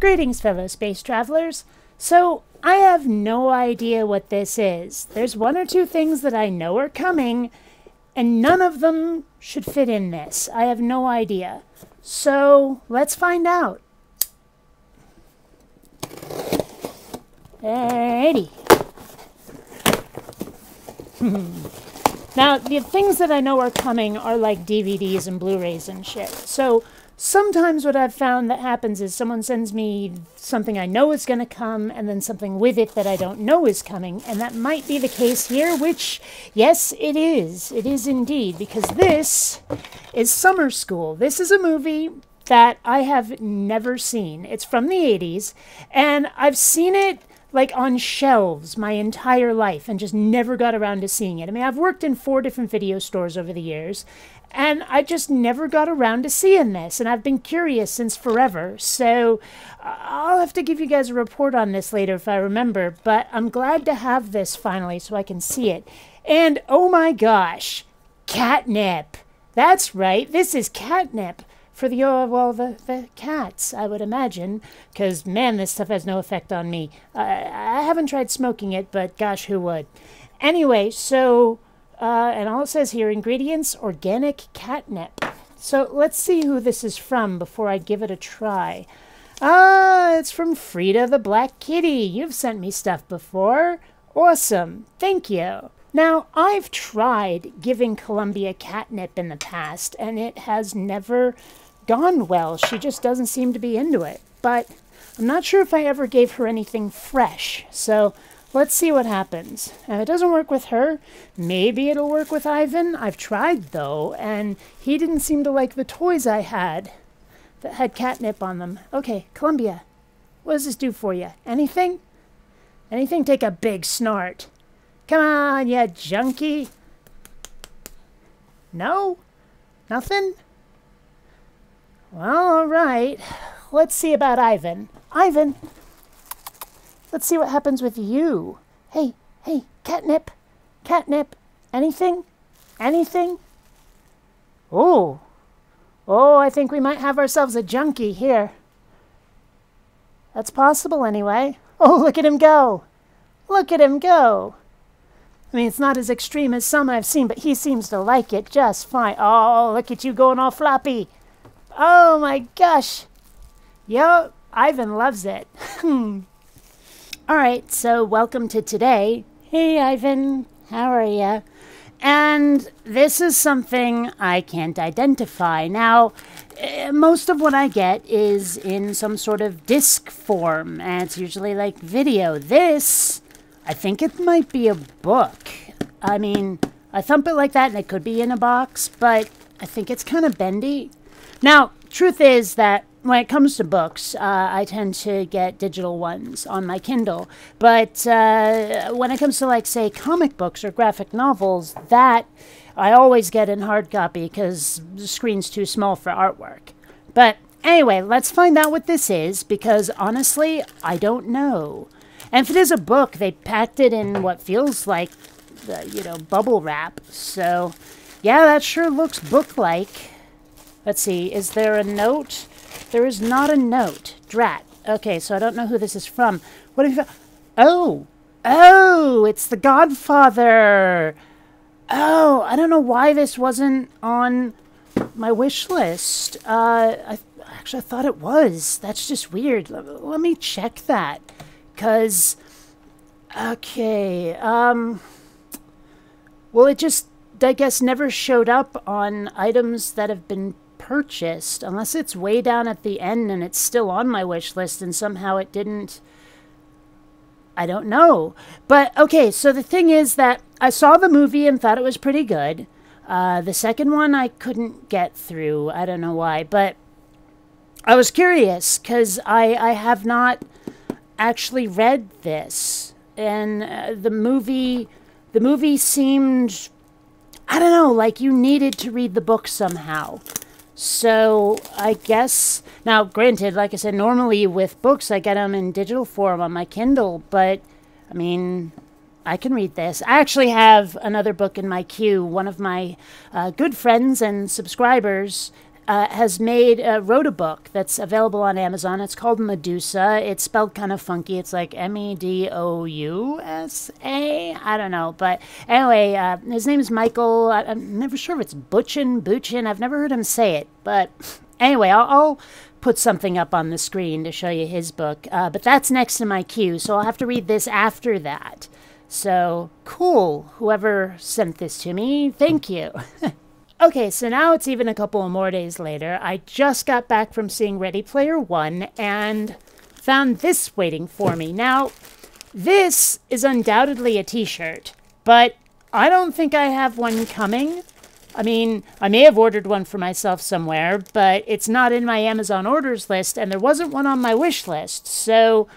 Greetings, fellow space travelers. So, I have no idea what this is. There's one or two things that I know are coming, and none of them should fit in this. I have no idea. So, let's find out. Alrighty. Now, the things that I know are coming are like DVDs and Blu-rays and shit. So, sometimes what I've found that happens is someone sends me something I know is going to come and then something with it that I don't know is coming. And that might be the case here, which, yes, it is. It is indeed, because this is Summer School. This is a movie that I have never seen. It's from the 80s, and I've seen it like on shelves my entire life and just never got around to seeing it. I mean, I've worked in 4 different video stores over the years, and I just never got around to seeing this, and I've been curious since forever. So I'll have to give you guys a report on this later if I remember, but I'm glad to have this finally so I can see it. And oh my gosh, catnip. That's right, this is catnip. For the, well, the cats, I would imagine, because, man, this stuff has no effect on me. I haven't tried smoking it, but gosh, who would? Anyway, so, and all it says here, ingredients, organic catnip. So let's see who this is from before I give it a try. It's from Frida the Black Kitty. You've sent me stuff before. Awesome. Thank you. Now, I've tried giving Columbia catnip in the past, and it has never gone well. She just doesn't seem to be into it. But I'm not sure if I ever gave her anything fresh. So let's see what happens. If it doesn't work with her, maybe it'll work with Ivan. I've tried, though, and he didn't seem to like the toys I had that had catnip on them. Okay, Columbia, what does this do for you? Anything? Anything? Take a big snort. Come on, you junkie. No? Nothing? Well, all right. Let's see about Ivan. Ivan, let's see what happens with you. Hey, catnip. Catnip. Anything? Anything? Oh, I think we might have ourselves a junkie here. That's possible anyway. Oh, look at him go. Look at him go. I mean, it's not as extreme as some I've seen, but he seems to like it just fine. Oh, look at you going all floppy. Oh, my gosh. Yo, Ivan loves it. All right, so welcome to today. Hey, Ivan, how are you? And this is something I can't identify. Now, most of what I get is in some sort of disc form, and it's usually like video. This, I think it might be a book. I mean, I thump it like that, and it could be in a box, but I think it's kind of bendy. Now, truth is that when it comes to books, I tend to get digital ones on my Kindle. But when it comes to, like, say, comic books or graphic novels, that I always get in hard copy because the screen's too small for artwork. But anyway, let's find out what this is, because honestly, I don't know. And if it is a book, they packed it in what feels like, bubble wrap. So, yeah, that sure looks book-like. Let's see, is there a note? There is not a note. Drat. Okay, so I don't know who this is from. What have you found? Oh, it's The Godfather. Oh, I don't know why this wasn't on my wish list. I thought it was. That's just weird. Let me check that. Because, okay, well, it just, I guess, never showed up on items that have been purchased, unless it's way down at the end and it's still on my wish list and somehow it didn't. I don't know. But, okay, so the thing is that I saw the movie and thought it was pretty good. The second one I couldn't get through. I don't know why, but I was curious because I have not actually read this. And the movie seemed, I don't know, like you needed to read the book somehow. So I guess, now granted, like I said, normally with books I get them in digital form on my Kindle, but I mean, I can read this. I actually have another book in my queue. One of my good friends and subscribers wrote a book that's available on Amazon. It's called Medusa. It's spelled kind of funky. It's like Medusa. I don't know. But anyway, his name is Michael. I'm never sure if it's Buchin. I've never heard him say it. But anyway, I'll put something up on the screen to show you his book. But that's next in my queue, so I'll have to read this after that. So, cool. Whoever sent this to me, thank you. Okay, so now it's even a couple of more days later. I just got back from seeing Ready Player One and found this waiting for me. Now, this is undoubtedly a t-shirt, but I don't think I have one coming. I mean, I may have ordered one for myself somewhere, but it's not in my Amazon orders list, and there wasn't one on my wish list, so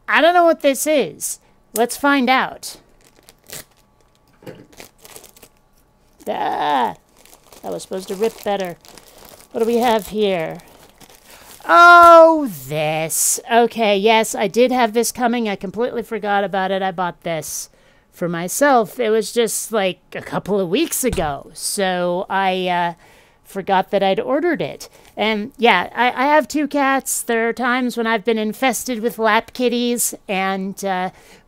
I don't know what this is. Let's find out. Ah! That was supposed to rip better. What do we have here? Oh, this. Okay, yes, I did have this coming. I completely forgot about it. I bought this for myself. It was just like a couple of weeks ago. So I forgot that I'd ordered it. And yeah, I have 2 cats. There are times when I've been infested with lap kitties. And,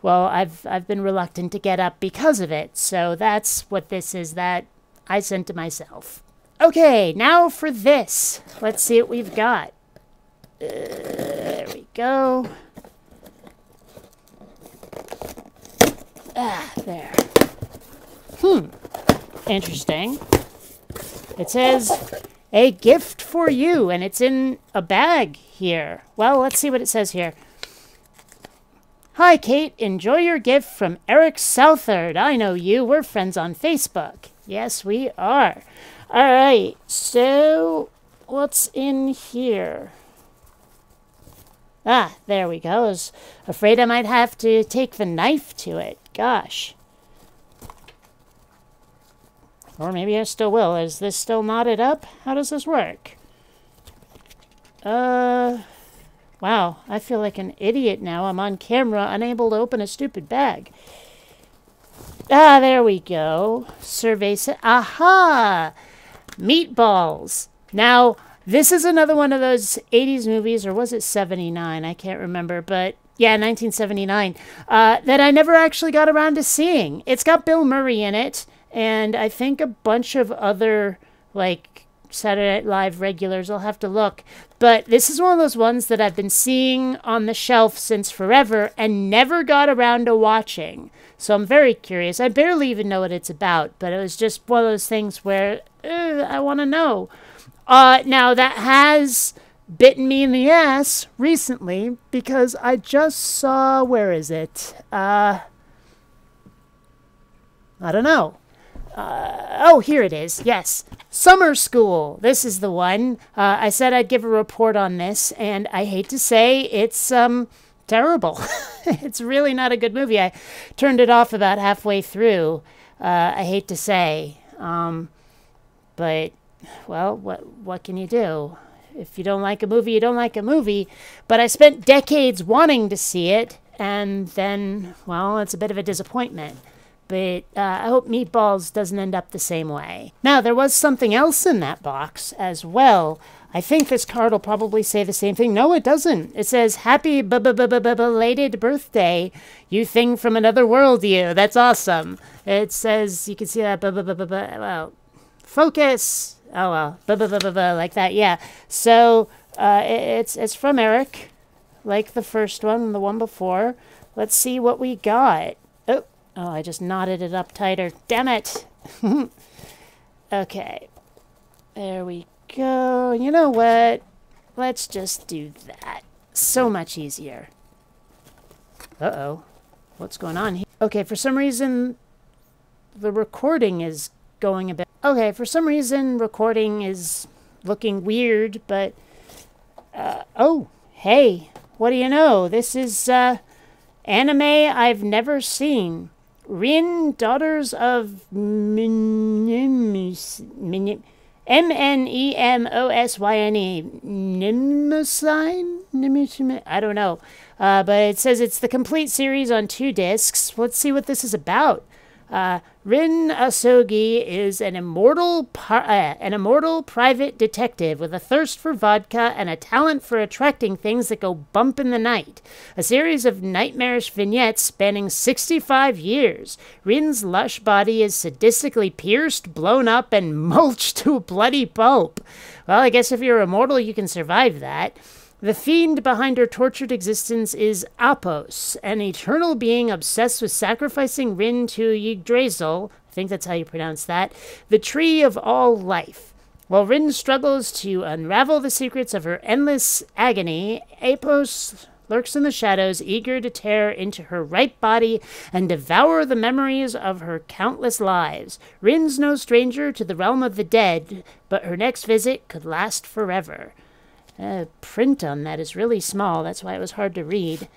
well, I've been reluctant to get up because of it. So that's what this is that I sent to myself. Okay, now for this. Let's see what we've got. There we go. Ah, there. Interesting. It says, a gift for you, and it's in a bag here. Well, let's see what it says here. Hi, Kate. Enjoy your gift from Eric Southard. I know you. We're friends on Facebook. Yes, we are. All right, so what's in here? Ah, there we go. I was afraid I might have to take the knife to it. Gosh. Or maybe I still will. Is this still knotted up? How does this work? Wow, I feel like an idiot now. I'm on camera, unable to open a stupid bag. Ah, there we go. Survey set. Aha! Meatballs. Now, this is another one of those 80s movies, or was it 79? I can't remember, but yeah, 1979, that I never actually got around to seeing. It's got Bill Murray in it, and I think a bunch of other, like, Saturday Night Live regulars. I'll have to look. But this is one of those ones that I've been seeing on the shelf since forever and never got around to watching. So I'm very curious. I barely even know what it's about, but it was just one of those things where I want to know. Now, that has bitten me in the ass recently because I just saw, where is it? I don't know. Oh, here it is. Yes. Summer School. This is the one. I said I'd give a report on this, and I hate to say it's terrible. It's really not a good movie. I turned it off about halfway through. I hate to say. But, well, what can you do? If you don't like a movie, you don't like a movie. But I spent decades wanting to see it, and then, well, it's a bit of a disappointment. But I hope Meatballs doesn't end up the same way. Now, there was something else in that box as well. I think this card will probably say the same thing. No, it doesn't. It says, happy belated birthday, you thing from another world, you. That's awesome. It says, you can see that, well, focus. Oh, well, like that, yeah. So, it's from Eric, like the first one, the one before. Let's see what we got. Oh, I just knotted it up tighter. Damn it. Okay. There we go. You know what? Let's just do that. So much easier. Uh-oh. What's going on here? Okay, for some reason, the recording is going a bit... Okay, for some reason, recording is looking weird, but... oh, hey. What do you know? This is, anime I've never seen. Rin, Daughters of Mnemosyne. Mnemosyne? I don't know. But it says it's the complete series on 2 discs. Let's see what this is about. Rin Asogi is an immortal private detective with a thirst for vodka and a talent for attracting things that go bump in the night. A series of nightmarish vignettes spanning 65 years. Rin's lush body is sadistically pierced, blown up, and mulched to a bloody pulp. Well, I guess if you're immortal, you can survive that. The fiend behind her tortured existence is Apos, an eternal being obsessed with sacrificing Rin to Yggdrasil, I think that's how you pronounce that, the tree of all life. While Rin struggles to unravel the secrets of her endless agony, Apos lurks in the shadows, eager to tear into her ripe body and devour the memories of her countless lives. Rin's no stranger to the realm of the dead, but her next visit could last forever. Print on that is really small. That's why it was hard to read.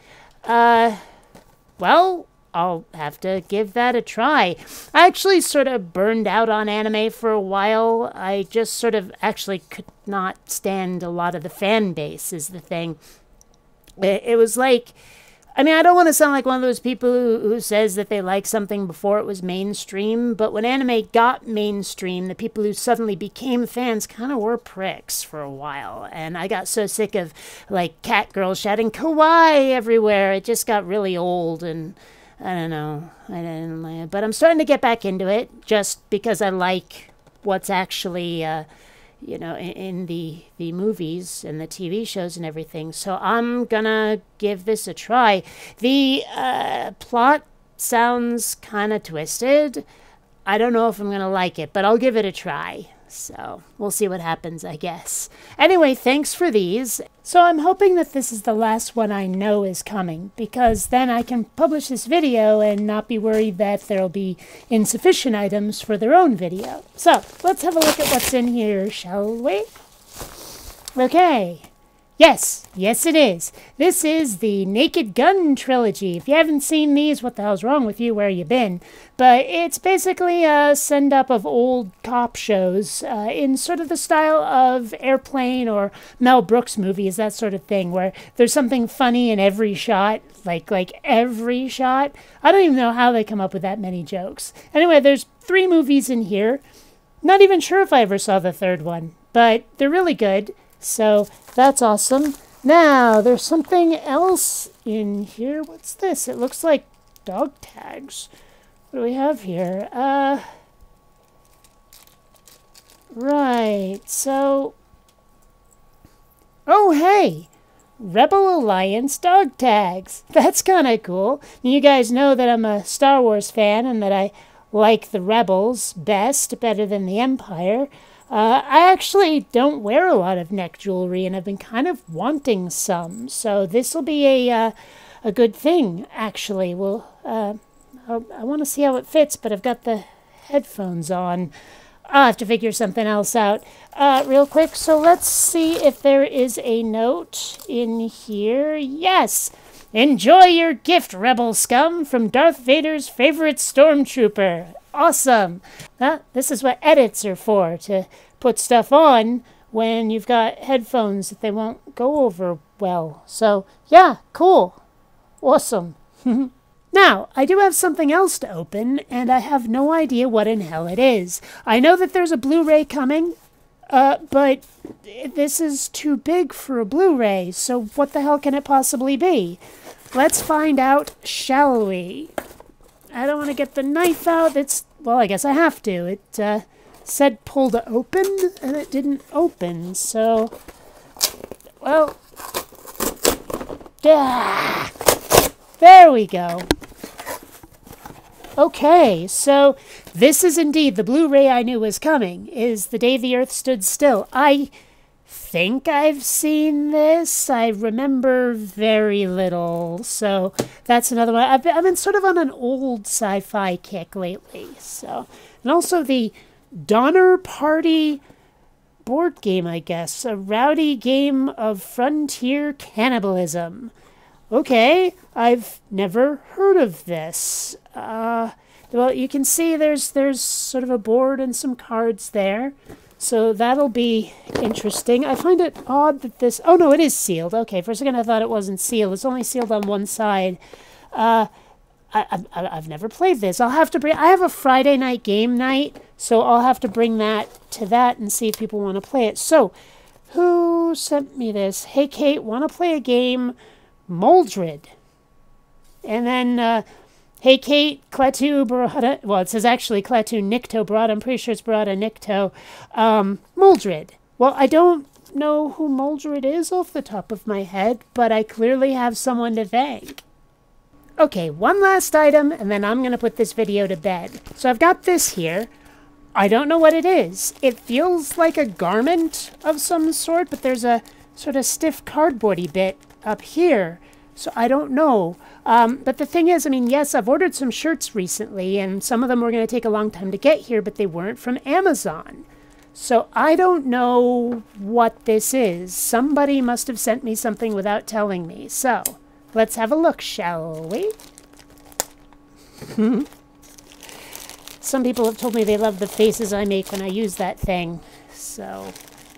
Well, I'll have to give that a try. I actually sort of burned out on anime for a while. I just sort of actually could not stand a lot of the fan base is the thing. It was like... I mean, I don't want to sound like one of those people who says that they like something before it was mainstream, but when anime got mainstream, the people who suddenly became fans kind of were pricks for a while. And I got so sick of, like, cat girls shouting kawaii everywhere. It just got really old, and I don't know. I didn't like it. But I'm starting to get back into it just because I like what's actually... in the movies and the TV shows and everything. So I'm gonna give this a try. The plot sounds kind of twisted. I don't know if I'm gonna like it, but I'll give it a try. So we'll see what happens, I guess. Anyway, thanks for these. So I'm hoping that this is the last one I know is coming, because then I can publish this video and not be worried that there'll be insufficient items for their own video. So let's have a look at what's in here, shall we? Okay. Yes it is. This is the Naked Gun trilogy. If you haven't seen these, what the hell's wrong with you? Where you been? But it's basically a send-up of old cop shows in sort of the style of Airplane or Mel Brooks movies, that sort of thing, where there's something funny in every shot, like every shot. I don't even know how they come up with that many jokes. Anyway, there's 3 movies in here. Not even sure if I ever saw the third one, but they're really good. So that's awesome. Now, there's something else in here. What's this? It looks like dog tags. What do we have here? Right. So, oh, hey. Rebel Alliance dog tags. That's kind of cool. You guys know that I'm a Star Wars fan and that I like the Rebels better than the Empire. I actually don't wear a lot of neck jewelry, and I've been kind of wanting some, so this will be a good thing, actually. Well, I want to see how it fits, but I've got the headphones on. I'll have to figure something else out real quick, so let's see if there is a note in here. Yes! Enjoy your gift, Rebel Scum, from Darth Vader's favorite stormtrooper. Awesome. This is what edits are for, to put stuff on when you've got headphones that they won't go over well. So, yeah, cool. Awesome. Now, I do have something else to open, and I have no idea what in hell it is. I know that there's a Blu-ray coming, but this is too big for a Blu-ray, so what the hell can it possibly be? Let's find out, shall we? I don't want to get the knife out. Well, I guess I have to. It said pull to open, and it didn't open, so... Well... There we go. Okay, so this is indeed the Blu-ray I knew was coming, is The Day the Earth Stood Still. I think I've seen this. I remember very little, so that's another one. I've been sort of on an old sci-fi kick lately, so... And also the Donner Party board game, I guess. A rowdy game of frontier cannibalism. Okay, I've never heard of this. Well, you can see there's sort of a board and some cards there. So that'll be interesting. I find it odd that this... Oh, no, it is sealed. Okay, for a second I thought it wasn't sealed. It's only sealed on one side. I I've never played this. I'll have to bring... I have a Friday night game night, so I'll have to bring that to that and see if people want to play it. So, who sent me this? Hey, Kate, want to play a game? Moldred. And then, hey, Kate, Klaatu Barada... Well, it says actually Klaatu Nikto Barada. I'm pretty sure it's Barada Nikto. Moldred. Well, I don't know who Moldred is off the top of my head, but I clearly have someone to thank. Okay, one last item, and then I'm going to put this video to bed. So I've got this here. I don't know what it is. It feels like a garment of some sort, but there's a sort of stiff cardboardy bit up here. So I don't know. But the thing is, I mean, yes, I've ordered some shirts recently, and some of them were going to take a long time to get here, but they weren't from Amazon. So I don't know what this is. Somebody must have sent me something without telling me. So let's have a look, shall we? Some people have told me they love the faces I make when I use that thing. So,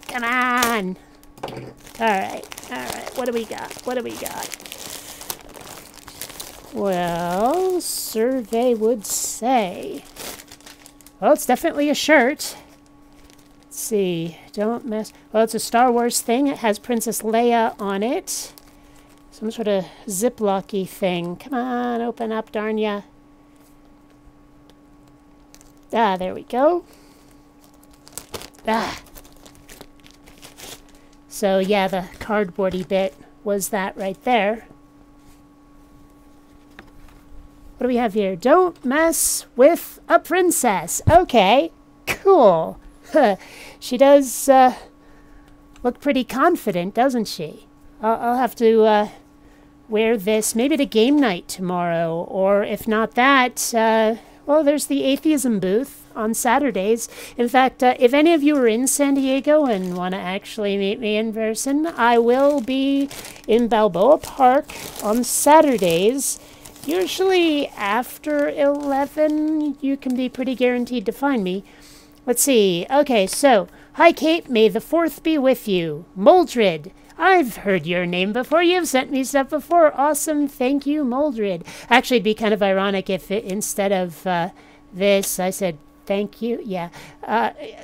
come on. All right. What do we got? What do we got? Well, survey would say... Well, it's definitely a shirt. Let's see. Don't mess... Well, it's a Star Wars thing. It has Princess Leia on it. Some sort of ziplocky thing. Come on, open up, darn ya. Ah, there we go. Ah. So, yeah, the cardboardy bit was that right there. What do we have here? Don't mess with a princess. Okay, cool. She does look pretty confident, doesn't she? I'll have to wear this maybe to game night tomorrow. Or if not that, well, there's the atheism booth on Saturdays. In fact, if any of you are in San Diego and want to actually meet me in person, I will be in Balboa Park on Saturdays. Usually after 11, you can be pretty guaranteed to find me. Let's see. Okay, so, hi Kate, may the 4th be with you. Moldred. I've heard your name before. You've sent me stuff before. Awesome. Thank you, Moldred. Actually, it'd be kind of ironic if instead of this, I said thank you. Yeah.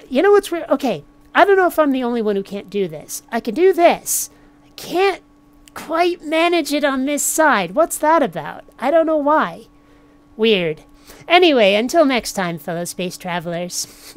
You know what's weird? Okay, I don't know if I'm the only one who can't do this. I can do this. I can't quite manage it on this side. What's that about? I don't know why. Weird. Anyway, until next time, fellow space travelers.